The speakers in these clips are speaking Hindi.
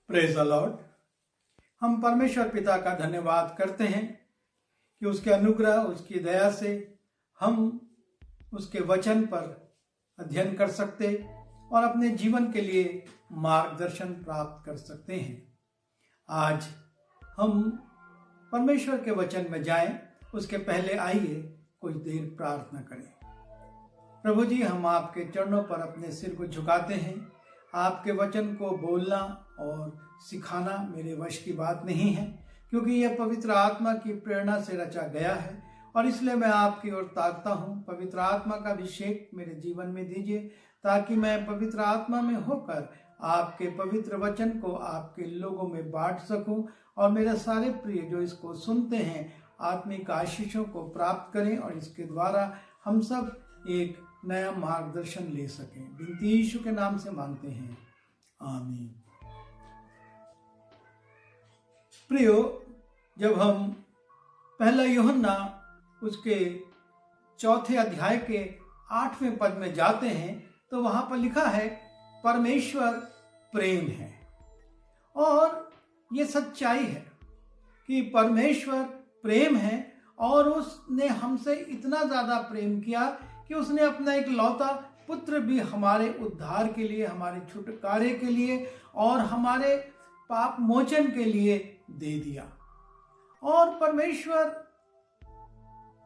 Praise the Lord. हम परमेश्वर पिता का धन्यवाद करते हैं कि उसके अनुग्रह, उसकी दया से हम उसके वचन पर अध्ययन कर सकते और अपने जीवन के लिए मार्गदर्शन प्राप्त कर सकते हैं। आज हम परमेश्वर के वचन में जाएं, उसके पहले आइए कुछ देर प्रार्थना करें। प्रभु जी, हम आपके चरणों पर अपने सिर को झुकाते हैं। आपके वचन को बोलना और सिखाना मेरे वश की बात नहीं है, क्योंकि यह पवित्र आत्मा की प्रेरणा से रचा गया है और इसलिए मैं आपकी ओर ताकता हूँ। पवित्र आत्मा का अभिषेक मेरे जीवन में दीजिए ताकि मैं पवित्र आत्मा में होकर आपके पवित्र वचन को आपके लोगों में बांट सकूं और मेरे सारे प्रिय जो इसको सुनते हैं आत्मिक आशीषों को प्राप्त करें और इसके द्वारा हम सब एक नया मार्गदर्शन ले सकें। विनती यीशु के नाम से मांगते हैं, आमीन। प्रियो, जब हम पहला यूहन्ना उसके 4 अध्याय के 8वें पद में जाते हैं तो वहां पर लिखा है परमेश्वर प्रेम है। और ये सच्चाई है कि परमेश्वर प्रेम है और उसने हमसे इतना ज्यादा प्रेम किया कि उसने अपना एक लौता पुत्र भी हमारे उद्धार के लिए, हमारे छुटकारे के लिए और हमारे पाप मोचन के लिए दे दिया। और परमेश्वर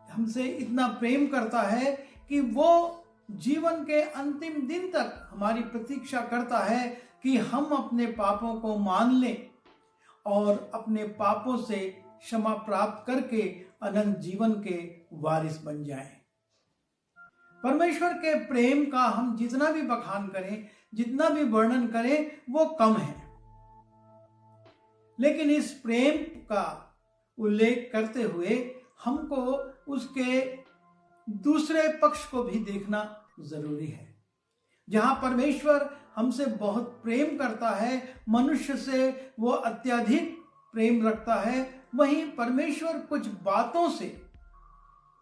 हमसे इतना प्रेम करता है कि वो जीवन के अंतिम दिन तक हमारी प्रतीक्षा करता है कि हम अपने पापों को मान लें और अपने पापों से क्षमा प्राप्त करके अनंत जीवन के वारिस बन जाएं। परमेश्वर के प्रेम का हम जितना भी बखान करें, जितना भी वर्णन करें, वो कम है। लेकिन इस प्रेम का उल्लेख करते हुए हमको उसके दूसरे पक्ष को भी देखना जरूरी है। जहां परमेश्वर हमसे बहुत प्रेम करता है, मनुष्य से वो अत्यधिक प्रेम रखता है, वहीं परमेश्वर कुछ बातों से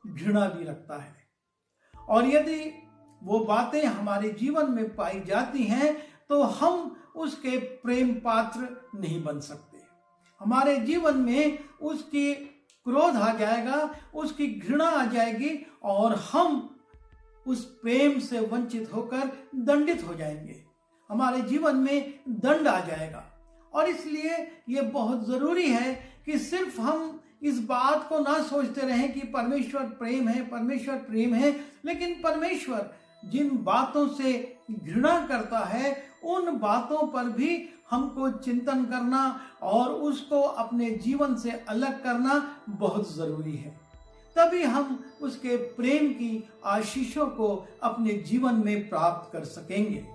घृणा भी रखता है। और यदि वो बातें हमारे जीवन में पाई जाती हैं तो हम उसके प्रेम पात्र नहीं बन सकते। हमारे जीवन में उसकी क्रोध आ जाएगा, उसकी घृणा आ जाएगी और हम उस प्रेम से वंचित होकर दंडित हो जाएंगे। हमारे जीवन में दंड आ जाएगा। और इसलिए ये बहुत जरूरी है कि सिर्फ हम इस बात को ना सोचते रहें कि परमेश्वर प्रेम है, परमेश्वर प्रेम है, लेकिन परमेश्वर जिन बातों से घृणा करता है उन बातों पर भी हमको चिंतन करना और उसको अपने जीवन से अलग करना बहुत जरूरी है। तभी हम उसके प्रेम की आशीषों को अपने जीवन में प्राप्त कर सकेंगे।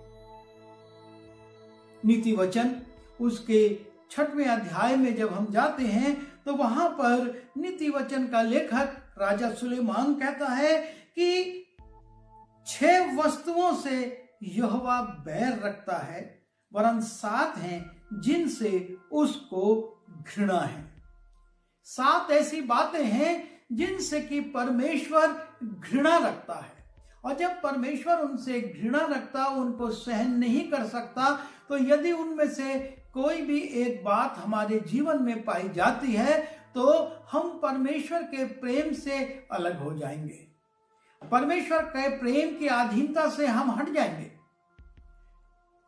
नीति वचन उसके 6वें अध्याय में जब हम जाते हैं तो वहां पर नीति वचन का लेखक राजा सुलेमान कहता है कि 6 वस्तुओं से यहोवा बैर रखता है, वरन 7 हैं जिनसे उसको घृणा है। 7 ऐसी बातें हैं जिनसे कि परमेश्वर घृणा रखता है। और जब परमेश्वर उनसे घृणा रखता, उनको सहन नहीं कर सकता, तो यदि उनमें से कोई भी एक बात हमारे जीवन में पाई जाती है तो हम परमेश्वर के प्रेम से अलग हो जाएंगे। परमेश्वर के प्रेम की अधीनता से हम हट जाएंगे।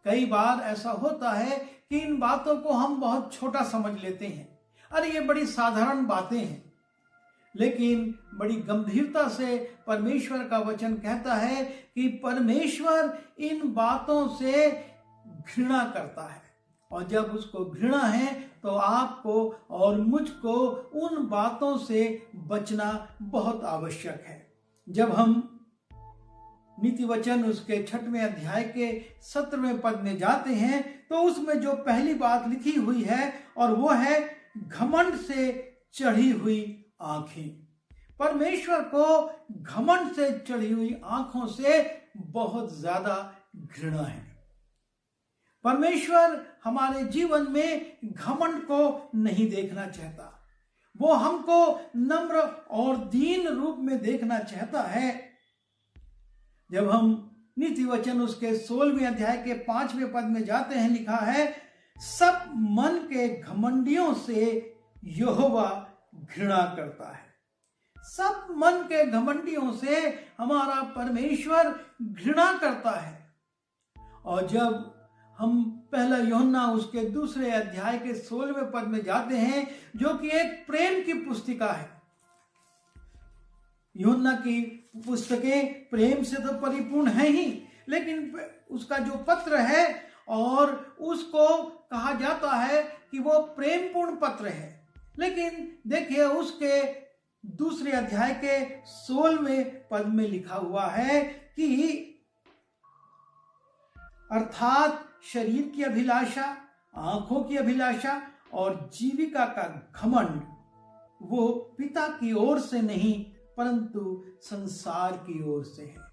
कई बार ऐसा होता है कि इन बातों को हम बहुत छोटा समझ लेते हैं। अरे ये बड़ी साधारण बातें हैं, लेकिन बड़ी गंभीरता से परमेश्वर का वचन कहता है कि परमेश्वर इन बातों से घृणा करता है। और जब उसको घृणा है तो आपको और मुझको उन बातों से बचना बहुत आवश्यक है। जब हम नीति वचन उसके 6वें अध्याय के 17वें पद में जाते हैं तो उसमें जो पहली बात लिखी हुई है और वो है घमंड से चढ़ी हुई आंखें। परमेश्वर को घमंड से चढ़ी हुई आंखों से बहुत ज्यादा घृणा है। परमेश्वर हमारे जीवन में घमंड को नहीं देखना चाहता। वो हमको नम्र और दीन रूप में देखना चाहता है। जब हम नीति वचन उसके 16वें अध्याय के 5वें पद में जाते हैं, लिखा है सब मन के घमंडियों से यहोवा घृणा करता है। सब मन के घमंडियों से हमारा परमेश्वर घृणा करता है। और जब हम पहला यूहन्ना उसके 2 अध्याय के 16वें पद में जाते हैं, जो कि एक प्रेम की पुस्तिका है। यूहन्ना की पुस्तकें प्रेम से तो परिपूर्ण है ही, लेकिन उसका जो पत्र है और उसको कहा जाता है कि वो प्रेमपूर्ण पत्र है। लेकिन देखिए उसके 2 अध्याय के 16वें पद में लिखा हुआ है कि अर्थात शरीर की अभिलाषा, आंखों की अभिलाषा और जीविका का घमंड वो पिता की ओर से नहीं परंतु संसार की ओर से है।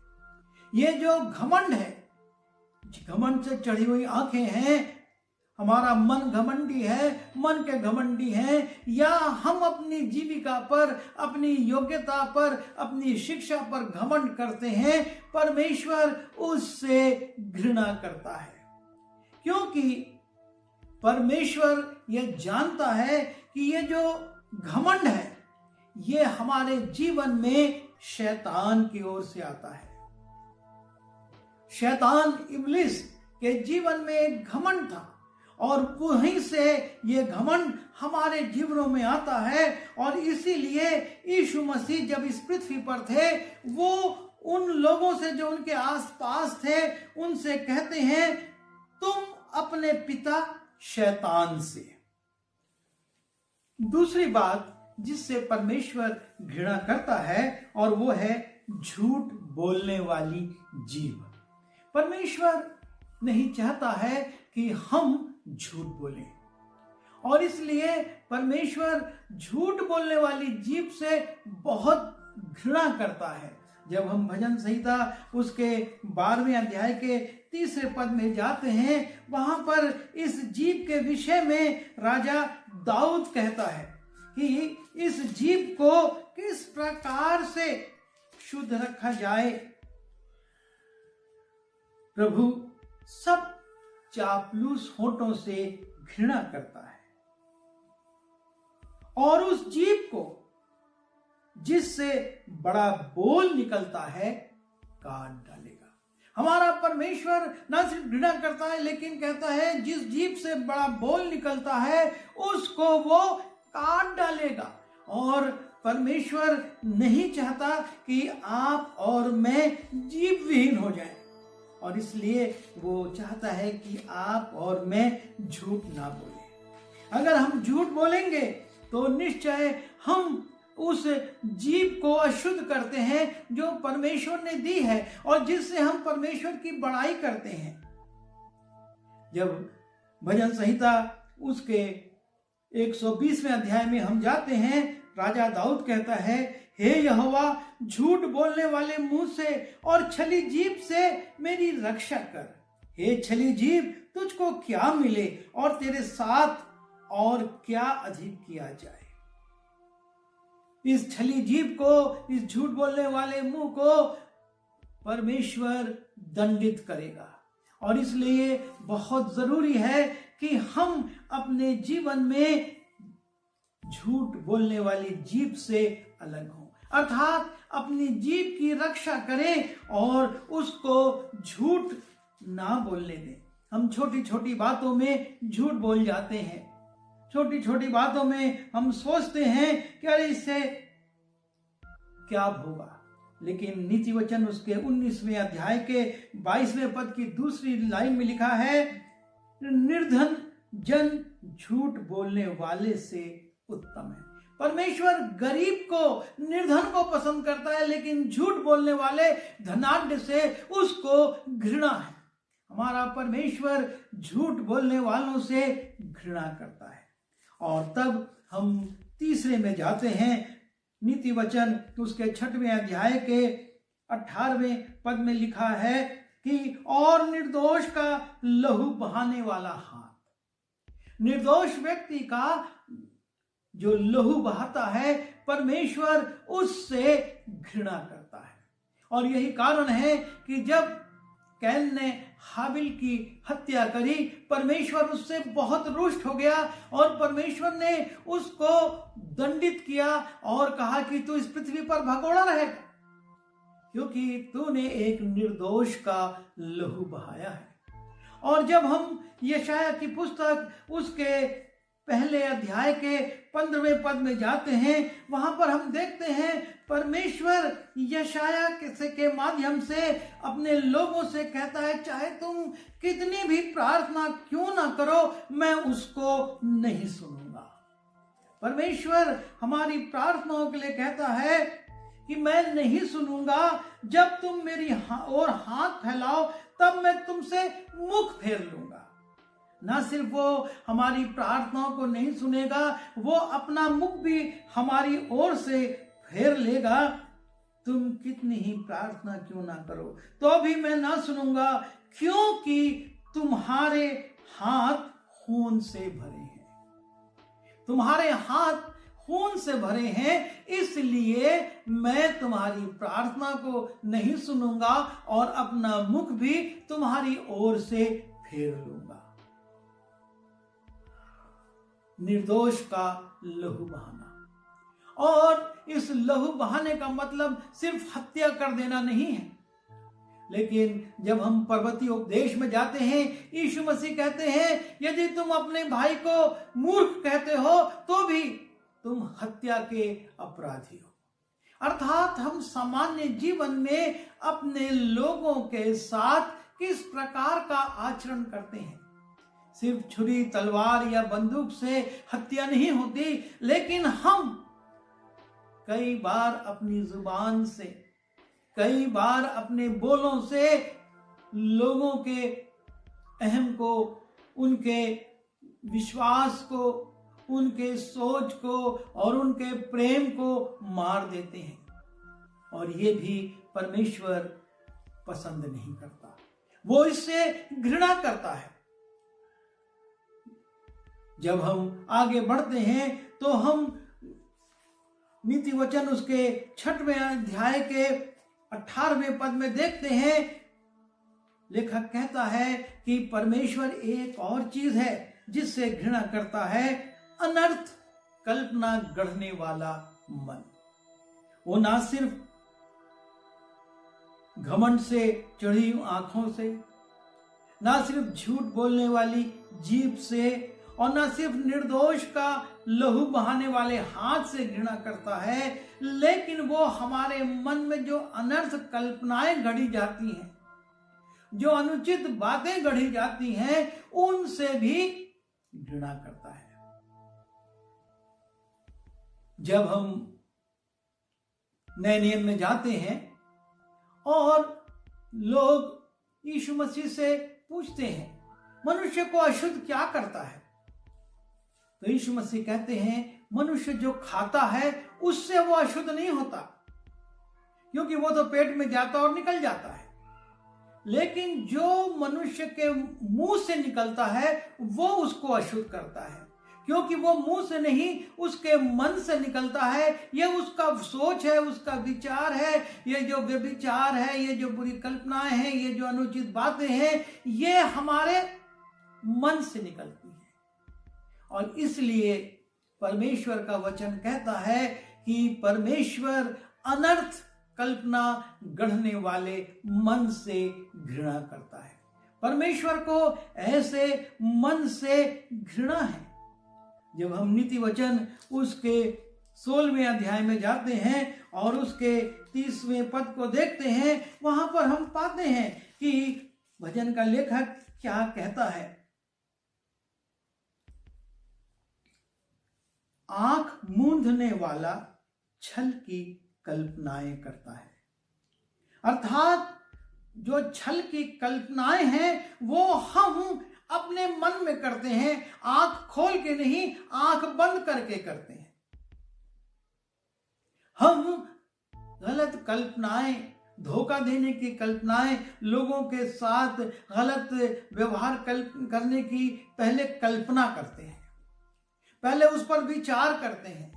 ये जो घमंड है, घमंड से चढ़ी हुई आंखें हैं, हमारा मन घमंडी है, मन के घमंडी हैं, या हम अपनी जीविका पर, अपनी योग्यता पर, अपनी शिक्षा पर घमंड करते हैं, परमेश्वर उससे घृणा करता है। क्योंकि परमेश्वर यह जानता है कि ये जो घमंड है ये हमारे जीवन में शैतान की ओर से आता है। शैतान इब्लिस के जीवन में एक घमंड था और वहीं से ये घमंड हमारे जीवनों में आता है। और इसीलिए यीशु मसीह जब इस पृथ्वी पर थे, वो उन लोगों से जो उनके आसपास थे उनसे कहते हैं, तुम अपने पिता शैतान से। दूसरी बात जिससे परमेश्वर घृणा करता है और वो है झूठ बोलने वाली जीभ। परमेश्वर नहीं चाहता है कि हम झूठ बोलें, और इसलिए परमेश्वर झूठ बोलने वाली जीभ से बहुत घृणा करता है। जब हम भजन संहिता उसके 12वें अध्याय के 3 पद में जाते हैं, वहां पर इस जीभ के विषय में राजा दाऊद कहता है कि इस जीभ को किस प्रकार से शुद्ध रखा जाए। प्रभु सब चापलूस होठों से घृणा करता है, और उस जीभ को जिससे बड़ा बोल निकलता है काट डालेगा। हमारा परमेश्वर न सिर्फ घृणा करता है लेकिन कहता है जिस जीभ से बड़ा बोल निकलता है उसको वो काट डालेगा। और परमेश्वर नहीं चाहता कि आप और मैं जीभ विहीन हो जाएं, और इसलिए वो चाहता है कि आप और मैं झूठ ना बोलें। अगर हम झूठ बोलेंगे तो निश्चय हम उस जीभ को अशुद्ध करते हैं जो परमेश्वर ने दी है और जिससे हम परमेश्वर की बड़ाई करते हैं। जब भजन संहिता उसके 120वें अध्याय में हम जाते हैं, राजा दाऊद कहता है, हे यहोवा, झूठ बोलने वाले मुंह से और छली जीभ से मेरी रक्षा कर। हे छली जीभ, तुझको क्या मिले और तेरे साथ और क्या अधिक किया जाए। इस छली जीभ को, इस झूठ बोलने वाले मुंह को परमेश्वर दंडित करेगा, और इसलिए बहुत जरूरी है कि हम अपने जीवन में झूठ बोलने वाली जीभ से अलग हों, अर्थात अपनी जीभ की रक्षा करें और उसको झूठ ना बोलने दें। हम छोटी छोटी बातों में झूठ बोल जाते हैं, छोटी छोटी बातों में हम सोचते हैं कि अरे इससे क्या होगा, लेकिन नीति वचन उसके 19वें अध्याय के 22वें पद की दूसरी लाइन में लिखा है, निर्धन जन झूठ बोलने वाले से उत्तम है। परमेश्वर गरीब को, निर्धन को पसंद करता है, लेकिन झूठ बोलने वाले धनाढ्य से उसको घृणा है। हमारा परमेश्वर झूठ बोलने वालों से घृणा करता है। और तब हम तीसरे में जाते हैं, नीति वचन उसके 6वें अध्याय के 18वें पद में लिखा है कि और निर्दोष का लहू बहाने वाला हाथ। निर्दोष व्यक्ति का जो लहू बहाता है परमेश्वर उससे घृणा करता है। और यही कारण है कि जब कैन ने हाबिल की हत्या करी, परमेश्वर उससे बहुत रुष्ट हो गया और परमेश्वर ने उसको दंडित किया और कहा कि तू इस पृथ्वी पर भगोड़ा रहेगा, क्योंकि तूने एक निर्दोष का लहू बहाया है। और जब हम यशाया की पुस्तक उसके पहले अध्याय के 15वें पद में जाते हैं, वहां पर हम देखते हैं परमेश्वर यशाया के माध्यम से अपने लोगों से कहता है, चाहे तुम कितनी भी प्रार्थना क्यों ना करो, मैं उसको नहीं सुनूंगा। परमेश्वर हमारी प्रार्थनाओं के लिए कहता है कि मैं नहीं सुनूंगा, जब तुम मेरी ओर हाथ फैलाओ तब मैं तुमसे मुख फेर लूंगा। ना सिर्फ वो हमारी प्रार्थनाओं को नहीं सुनेगा, वो अपना मुख भी हमारी ओर से फेर लेगा। तुम कितनी ही प्रार्थना क्यों ना करो तो भी मैं ना सुनूंगा, क्योंकि तुम्हारे हाथ खून से भरे हैं। तुम्हारे हाथ खून से भरे हैं, इसलिए मैं तुम्हारी प्रार्थना को नहीं सुनूंगा और अपना मुख भी तुम्हारी ओर से फेर लूंगा। निर्दोष का लहू बहाना, और इस लहू बहाने का मतलब सिर्फ हत्या कर देना नहीं है, लेकिन जब हम पर्वतीय उपदेश में जाते हैं, यीशु मसीह कहते हैं, यदि तुम अपने भाई को मूर्ख कहते हो तो भी तुम हत्या के अपराधी हो। अर्थात हम सामान्य जीवन में अपने लोगों के साथ किस प्रकार का आचरण करते हैं। सिर्फ छुरी तलवार या बंदूक से हत्या नहीं होती, लेकिन हम कई बार अपनी जुबान से, कई बार अपने बोलों से लोगों के अहम को, उनके विश्वास को, उनके सोच को और उनके प्रेम को मार देते हैं। और ये भी परमेश्वर पसंद नहीं करता, वो इससे घृणा करता है। जब हम आगे बढ़ते हैं तो हम नीति वचन उसके 6वें अध्याय के 18वें पद में देखते हैं, लेखक कहता है कि परमेश्वर एक और चीज है जिससे घृणा करता है, अनर्थ कल्पना गढ़ने वाला मन। वो ना सिर्फ घमंड से चढ़ी आंखों से, ना सिर्फ झूठ बोलने वाली जीभ से, और ना सिर्फ निर्दोष का लहू बहाने वाले हाथ से घृणा करता है, लेकिन वो हमारे मन में जो अनर्थ कल्पनाएं गढ़ी जाती हैं, जो अनुचित बातें गढ़ी जाती हैं, उनसे भी घृणा करता है। जब हम नए नियम में जाते हैं और लोग यीशु मसीह से पूछते हैं, मनुष्य को अशुद्ध क्या करता है, तो यीशु मसीह कहते हैं, मनुष्य जो खाता है उससे वो अशुद्ध नहीं होता, क्योंकि वो तो पेट में जाता और निकल जाता है। लेकिन जो मनुष्य के मुंह से निकलता है वो उसको अशुद्ध करता है, क्योंकि वो मुंह से नहीं, उसके मन से निकलता है। ये उसका सोच है, उसका विचार है, ये जो व्यभिचार है, ये जो बुरी कल्पनाएं हैं, ये जो अनुचित बातें हैं, ये हमारे मन से निकलती है। और इसलिए परमेश्वर का वचन कहता है कि परमेश्वर अनर्थ कल्पना गढ़ने वाले मन से घृणा करता है। परमेश्वर को ऐसे मन से घृणा है। जब हम नीति वचन उसके 16वें अध्याय में जाते हैं और उसके 30वें पद को देखते हैं, वहां पर हम पाते हैं कि भजन का लेखक क्या कहता है। आंख मूंदने वाला छल की कल्पनाएं करता है। अर्थात जो छल की कल्पनाएं हैं वो हम अपने मन में करते हैं, आंख खोल के नहीं, आंख बंद करके करते हैं। हम गलत कल्पनाएं, धोखा देने की कल्पनाएं, लोगों के साथ गलत व्यवहार करने की पहले कल्पना करते हैं, पहले उस पर विचार करते हैं,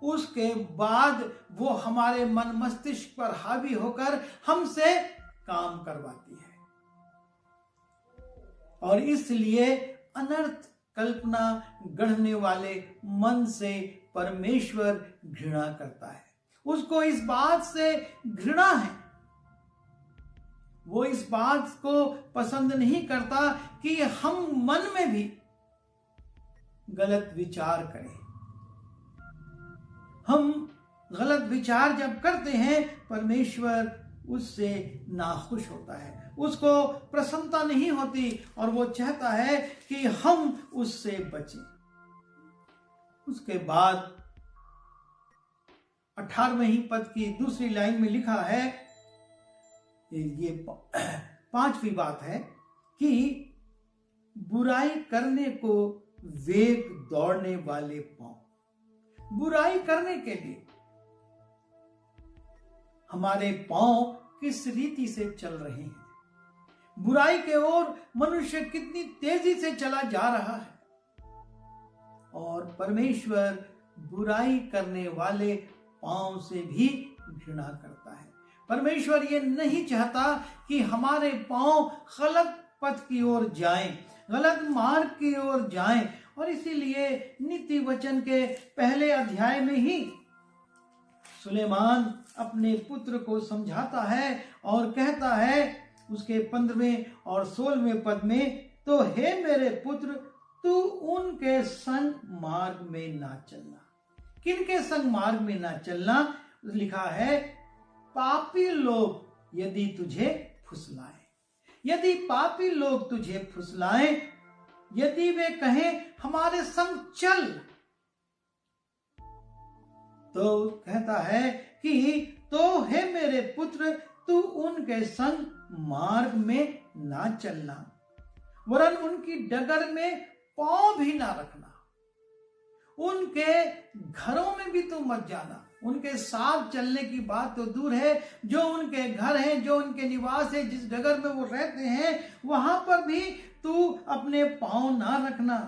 उसके बाद वो हमारे मन मस्तिष्क पर हावी होकर हमसे काम करवाती है। और इसलिए अनर्थ कल्पना गढ़ने वाले मन से परमेश्वर घृणा करता है। उसको इस बात से घृणा है, वो इस बात को पसंद नहीं करता कि हम मन में भी गलत विचार करें। हम गलत विचार जब करते हैं, परमेश्वर उससे नाखुश होता है, उसको प्रसन्नता नहीं होती और वो चाहता है कि हम उससे बचें। उसके बाद 18वें पद की दूसरी लाइन में लिखा है, ये 5वीं बात है कि बुराई करने को वेग दौड़ने वाले पांव। बुराई करने के लिए हमारे पांव किस रीति से चल रहे हैं, बुराई के ओर मनुष्य कितनी तेजी से चला जा रहा है, और परमेश्वर बुराई करने वाले पांव से भी घृणा करता है। परमेश्वर ये नहीं चाहता कि हमारे पांव गलत पथ की ओर जाएं, गलत मार्ग की ओर जाएं, और इसीलिए नीति वचन के पहले अध्याय में ही सुलेमान अपने पुत्र को समझाता है और कहता है उसके 15वें और 16वें पद में, तो हे मेरे पुत्र, तू उनके संग मार्ग में ना चलना। किनके संग मार्ग में ना चलना? लिखा है, पापी लोग यदि तुझे फुसलाएं, यदि पापी लोग तुझे फुसलाएं, यदि वे कहें हमारे संग चल, तो कहता है कि तो हे मेरे पुत्र, तू उनके संग मार्ग में ना चलना, वरन उनकी डगर में पांव भी ना रखना। उनके घरों में भी तू मत जाना। उनके साथ चलने की बात तो दूर है, जो उनके घर हैं, जो उनके निवास है, जिस डगर में वो रहते हैं, वहां पर भी तू अपने पांव ना रखना,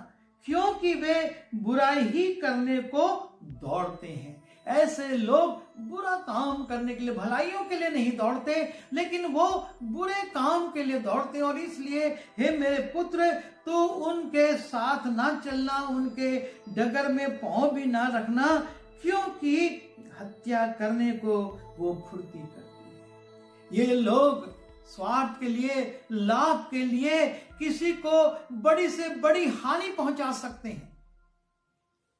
क्योंकि वे बुराई ही करने को दौड़ते हैं। ऐसे लोग बुरा काम करने के लिए, भलाइयों के लिए नहीं दौड़ते, लेकिन वो बुरे काम के लिए दौड़ते हैं। और इसलिए हे मेरे पुत्र, तू उनके साथ ना चलना, उनके डगर में पांव भी ना रखना, क्योंकि हत्या करने को वो फुर्ती करती है। ये लोग स्वार्थ के लिए, लाभ के लिए किसी को बड़ी से बड़ी हानि पहुंचा सकते हैं,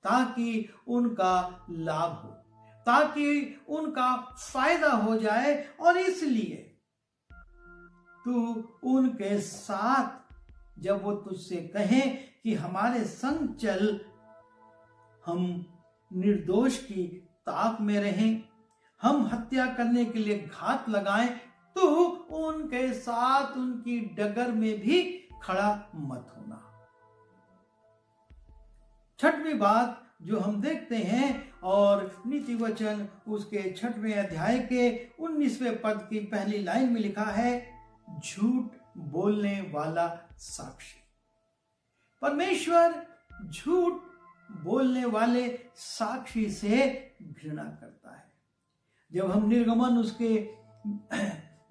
ताकि उनका लाभ हो, ताकि उनका फायदा हो जाए। और इसलिए तू उनके साथ, जब वो तुझसे कहें कि हमारे संग चल, हम निर्दोष की ताक में रहें, हम हत्या करने के लिए घात लगाएं, तो उनके साथ उनकी डगर में भी खड़ा मत होना। 6वीं बात जो हम देखते हैं, और नीति वचन उसके 6वें अध्याय के 19वें पद की पहली लाइन में लिखा है, झूठ बोलने वाला साक्षी। परमेश्वर झूठ बोलने वाले साक्षी से घृणा करता है। जब हम निर्गमन उसके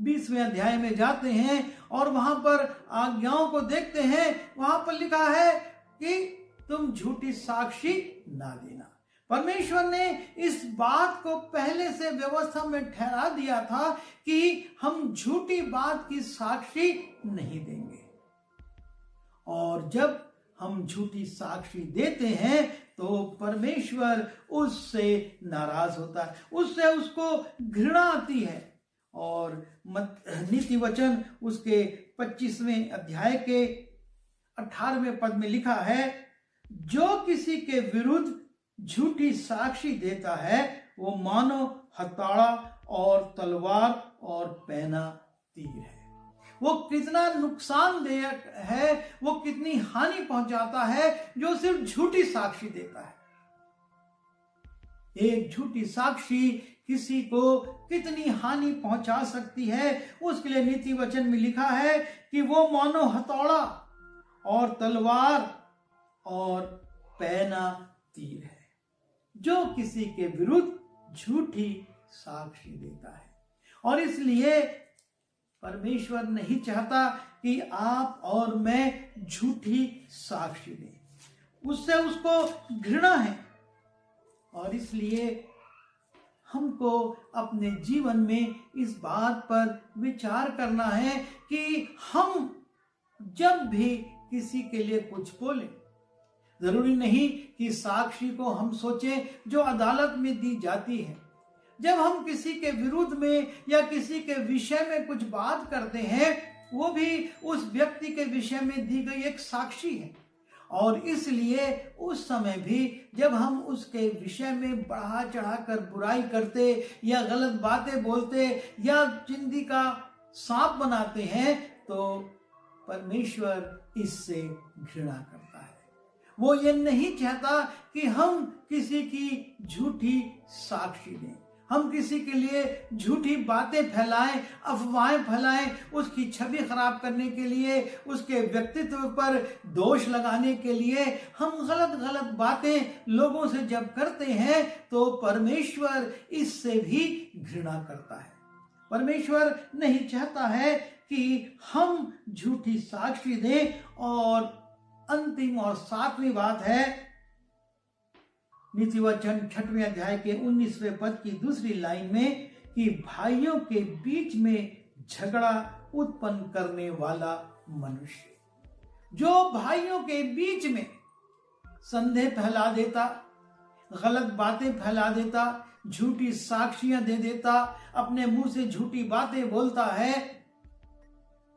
20वें अध्याय में जाते हैं और वहां पर आज्ञाओं को देखते हैं, वहां पर लिखा है कि तुम झूठी साक्षी ना देना। परमेश्वर ने इस बात को पहले से व्यवस्था में ठहरा दिया था कि हम झूठी बात की साक्षी नहीं देंगे, और जब हम झूठी साक्षी देते हैं तो परमेश्वर उससे नाराज होता है, उससे उसको घृणा आती है। और नीति वचन उसके 25वें अध्याय के 18वें पद में लिखा है, जो किसी के विरुद्ध झूठी साक्षी देता है, वो मानो हथौड़ा और तलवार और पैना तीर है। वो कितना नुकसानदायक है, वो कितनी हानि पहुंचाता है जो सिर्फ झूठी साक्षी देता है। एक झूठी साक्षी किसी को कितनी हानि पहुंचा सकती है, उसके लिए नीति वचन में लिखा है कि वो मानो हथौड़ा और तलवार और पैना तीर है, जो किसी के विरुद्ध झूठी साक्षी देता है। और इसलिए परमेश्वर नहीं चाहता कि आप और मैं झूठी साक्षी दें। उससे उसको घृणा है और इसलिए हमको अपने जीवन में इस बात पर विचार करना है कि हम जब भी किसी के लिए कुछ बोलें, जरूरी नहीं कि साक्षी को हम सोचें जो अदालत में दी जाती है। जब हम किसी के विरुद्ध में या किसी के विषय में कुछ बात करते हैं, वो भी उस व्यक्ति के विषय में दी गई एक साक्षी है और इसलिए उस समय भी जब हम उसके विषय में बढ़ा चढ़ाकर बुराई करते या गलत बातें बोलते या चिंदी का सांप बनाते हैं तो परमेश्वर इससे घृणा करता है। वो ये नहीं चाहता कि हम किसी की झूठी साक्षी दें, हम किसी के लिए झूठी बातें फैलाएं, अफवाहें फैलाएं, उसकी छवि खराब करने के लिए, उसके व्यक्तित्व पर दोष लगाने के लिए हम गलत गलत बातें लोगों से जब करते हैं तो परमेश्वर इससे भी घृणा करता है। परमेश्वर नहीं चाहता है कि हम झूठी साक्षी दें। और अंतिम और 7वीं बात है नीति वचन 6वें अध्याय के 19वें पद की दूसरी लाइन में कि भाइयों के बीच में झगड़ा उत्पन्न करने वाला मनुष्य, जो भाइयों के बीच में संदेह फैला देता, गलत बातें फैला देता, झूठी साक्षियां दे देता, अपने मुंह से झूठी बातें बोलता है,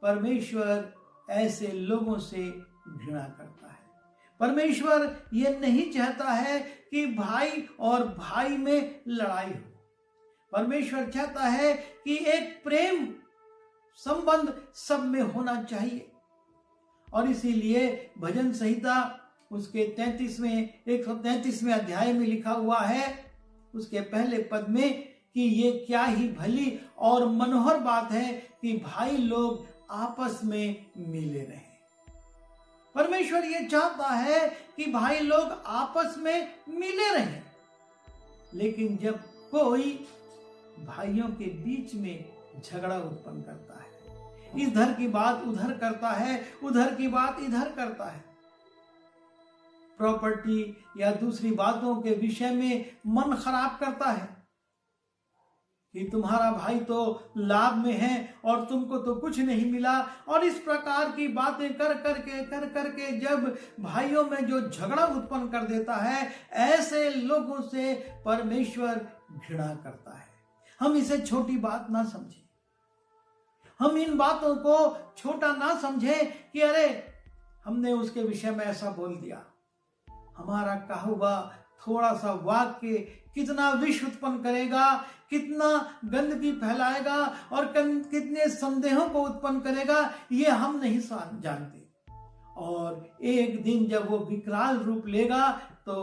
परमेश्वर ऐसे लोगों से घृणा करता है। परमेश्वर ये नहीं चाहता है कि भाई और भाई में लड़ाई हो। परमेश्वर चाहता है कि एक प्रेम संबंध सब में होना चाहिए और इसीलिए भजन संहिता उसके 133वें अध्याय में लिखा हुआ है, उसके पहले पद में कि ये क्या ही भली और मनोहर बात है कि भाई लोग आपस में मिले रहें। परमेश्वर ये चाहता है कि भाई लोग आपस में मिले रहें, लेकिन जब कोई भाइयों के बीच में झगड़ा उत्पन्न करता है, इधर की बात उधर करता है, उधर की बात इधर करता है, प्रॉपर्टी या दूसरी बातों के विषय में मन खराब करता है कि तुम्हारा भाई तो लाभ में है और तुमको तो कुछ नहीं मिला, और इस प्रकार की बातें कर करके जब भाइयों में जो झगड़ा उत्पन्न कर देता है, ऐसे लोगों से परमेश्वर घृणा करता है। हम इसे छोटी बात ना समझें, हम इन बातों को छोटा ना समझें कि अरे हमने उसके विषय में ऐसा बोल दिया। हमारा कहा हुआ थोड़ा सा वाक्य कितना विष उत्पन्न करेगा, कितना गंदगी फैलाएगा और कितने संदेहों को उत्पन्न करेगा, ये हम नहीं जानते। और एक दिन जब वो विकराल रूप लेगा तो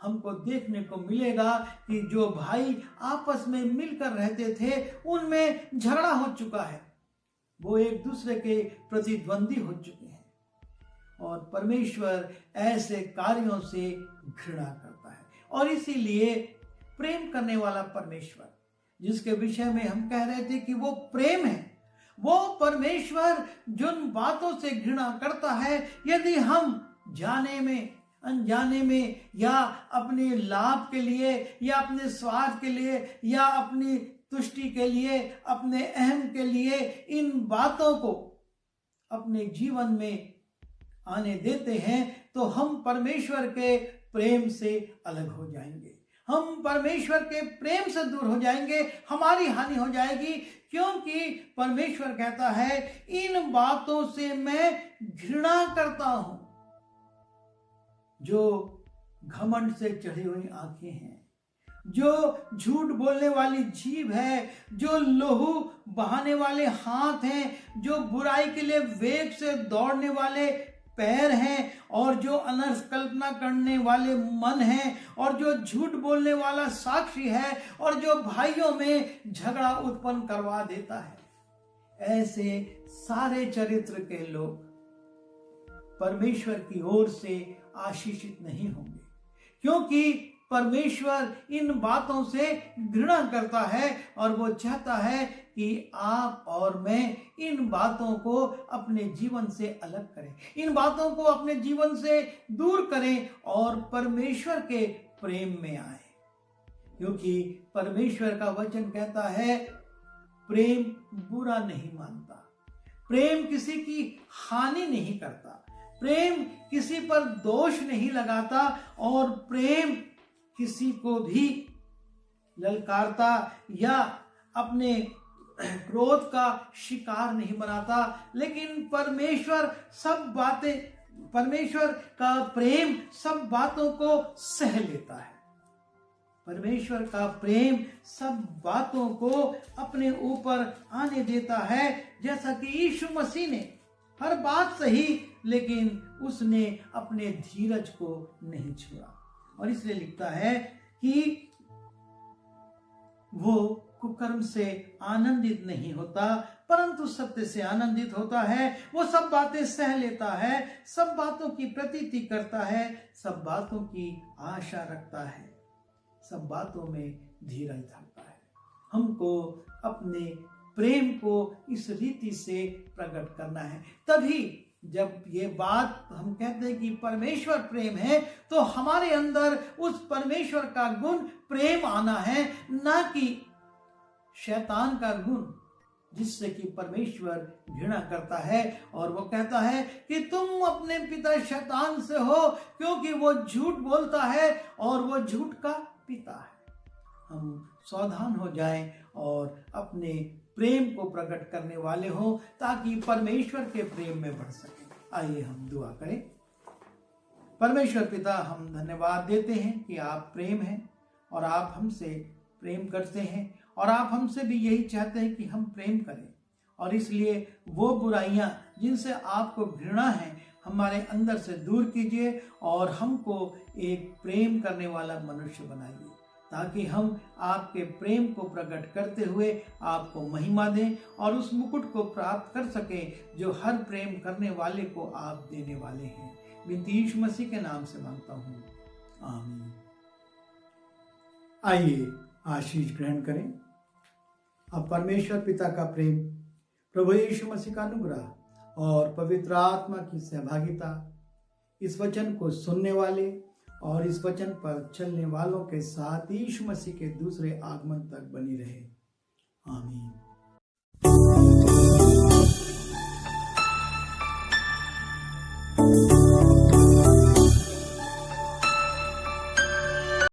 हमको देखने को मिलेगा कि जो भाई आपस में मिलकर रहते थे उनमें झगड़ा हो चुका है, वो एक दूसरे के प्रतिद्वंदी हो चुके हैं और परमेश्वर ऐसे कार्यों से घृणा करता है। और इसीलिए प्रेम करने वाला परमेश्वर, जिसके विषय में हम कह रहे थे कि वो प्रेम है, वो परमेश्वर जिन बातों से घृणा करता है, यदि हम जाने में अनजाने में या अपने लाभ के लिए या अपने स्वार्थ के लिए या अपनी तुष्टि के लिए, अपने अहम के लिए इन बातों को अपने जीवन में आने देते हैं तो हम परमेश्वर के प्रेम से अलग हो जाएंगे, हम परमेश्वर के प्रेम से दूर हो जाएंगे, हमारी हानि हो जाएगी, क्योंकि परमेश्वर कहता है इन बातों से मैं घृणा करता हूं। जो घमंड से चढ़ी हुई आंखें हैं, जो झूठ बोलने वाली जीभ है, जो लहू बहाने वाले हाथ हैं, जो बुराई के लिए वेग से दौड़ने वाले पैर हैं और जो अनर्थ कल्पना करने वाले मन हैं और जो झूठ बोलने वाला साक्षी है और जो भाइयों में झगड़ा उत्पन्न करवा देता है, ऐसे सारे चरित्र के लोग परमेश्वर की ओर से आशीषित नहीं होंगे, क्योंकि परमेश्वर इन बातों से घृणा करता है और वो चाहता है कि आप और मैं इन बातों को अपने जीवन से अलग करें, इन बातों को अपने जीवन से दूर करें और परमेश्वर के प्रेम में आए। क्योंकि परमेश्वर का वचन कहता है प्रेम बुरा नहीं मानता, प्रेम किसी की हानि नहीं करता, प्रेम किसी पर दोष नहीं लगाता और प्रेम किसी को भी ललकारता या अपने क्रोध का शिकार नहीं बनाता। लेकिन परमेश्वर का प्रेम सब बातों को सह लेता है। परमेश्वर का प्रेम सब बातों को अपने ऊपर आने देता है। जैसा कि यीशु मसीह ने हर बात सही, लेकिन उसने अपने धीरज को नहीं छोड़ा। और इसलिए लिखता है कि वो कुकर्म से आनंदित नहीं होता, परंतु सत्य से आनंदित होता है। वो सब बातें सह लेता है, सब बातों की प्रतीति करता है, सब बातों की आशा रखता है, सब बातों में धीरज धरता है। हमको अपने प्रेम को इस रीति से प्रकट करना है। तभी जब ये बात हम कहते हैं कि परमेश्वर प्रेम है, तो हमारे अंदर उस परमेश्वर का गुण प्रेम आना है, ना कि शैतान का गुण, जिससे कि परमेश्वर घृणा करता है। और वो कहता है कि तुम अपने पिता शैतान से हो, क्योंकि वो झूठ बोलता है और वो झूठ का पिता है। हम सावधान हो जाएं और अपने प्रेम को प्रकट करने वाले हो, ताकि परमेश्वर के प्रेम में बढ़ सके। आइए हम दुआ करें। परमेश्वर पिता, हम धन्यवाद देते हैं कि आप प्रेम हैं और आप हमसे प्रेम करते हैं, और आप हमसे भी यही चाहते हैं कि हम प्रेम करें। और इसलिए वो बुराइयां जिनसे आपको घृणा है, हमारे अंदर से दूर कीजिए और हमको एक प्रेम करने वाला मनुष्य बनाइए, ताकि हम आपके प्रेम को प्रकट करते हुए आपको महिमा दें और उस मुकुट को प्राप्त कर सकें जो हर प्रेम करने वाले को आप देने वाले हैं। विनती यीशु मसीह के नाम से मांगता हूँ, आमीन। आइए आशीष ग्रहण करें। अब परमेश्वर पिता का प्रेम, प्रभु यीशु मसीह का अनुग्रह और पवित्र आत्मा की सहभागिता इस वचन को सुनने वाले और इस वचन पर चलने वालों के साथ यीशु मसीह के दूसरे आगमन तक बनी रहे। आमीन।